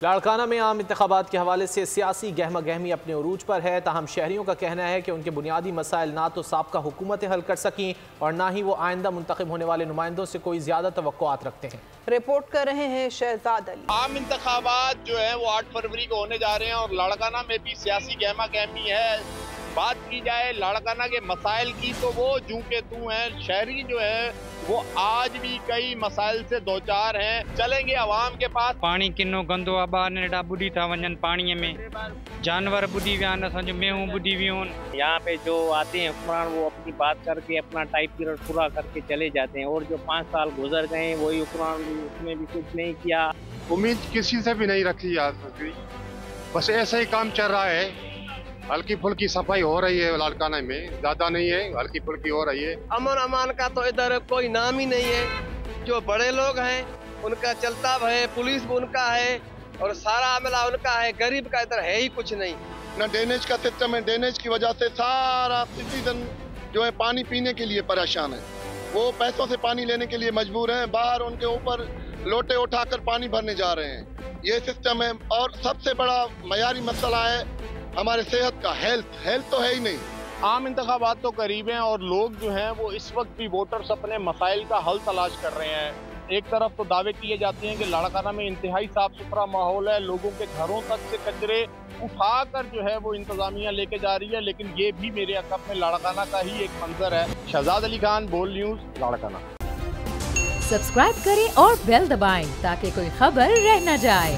लाड़काना में आम इंतखाबात के हवाले से सियासी गहमा गहमी अपने उरूज पर है। ताहम शहरियों का कहना है कि उनके बुनियादी मसाइल ना तो साबका हुकूमतें हल कर सकीं और ना ही वो आइंदा मुंतखब होने वाले नुमाइंदों से कोई ज्यादा तवक्कुआत रखते हैं। रिपोर्ट कर रहे हैं शहजाद अली। आम इंतखाबात जो है वो 8 फरवरी को होने जा रहे हैं और लाड़काना में भी सियासी गहमा गहमी है। बात की जाए लाड़काना के मसाइल की तो वो जूं के तू हैं। शहरी जो है वो आज भी कई मसाइल से दो चार हैं। चलेंगे अवाम के पास। पानी किनो गंदो आबा नेड़ा बुढ़ी था वजन पानी में, जानवर बुढ़ी विया न, मेहूं बुढ़ी वियूं। यहाँ पे जो आते हैं हुक्मरान वो अपनी बात करके अपना टाइम पीरियड पूरा करके चले जाते हैं और जो 5 साल गुजर गए वही हुक्मरान उसमें भी कुछ नहीं किया। उम्मीद किसी से भी नहीं रखी जा सकती, बस ऐसा ही काम चल रहा है। हल्की फुल्की सफाई हो रही है लाड़काना में, ज्यादा नहीं है, हल्की फुल्की हो रही है। अमन अमान का तो इधर कोई नाम ही नहीं है। जो बड़े लोग हैं उनका चलता है, पुलिस भी उनका है और सारा अमला उनका है। गरीब का इधर है ही कुछ नहीं। न ड्रेनेज का सिस्टम है, ड्रेनेज की वजह से सारा सिटीजन जो है पानी पीने के लिए परेशान है। वो पैसों से पानी लेने के लिए मजबूर हैं, बाहर उनके ऊपर लोटे उठाकर पानी भरने जा रहे हैं। ये सिस्टम है और सबसे बड़ा मयारी मसला है हमारे सेहत का, हेल्थ तो है ही नहीं। आम इंतखाबात तो करीब हैं और लोग जो हैं वो इस वक्त भी वोटर्स अपने मसाइल का हल तलाश कर रहे हैं। एक तरफ तो दावे किए जाते हैं कि लाड़काना में इंतहाई साफ सुथरा माहौल है, लोगों के घरों तक से कचरे उठाकर जो है वो इंतजामिया लेके जा रही है, लेकिन ये भी मेरे अकब में लाड़काना का ही एक मंजर है। शहजाद अली खान, बोल न्यूज़, लाड़काना। सब्सक्राइब करें और बेल दबाएं ताकि कोई खबर रह न जाए।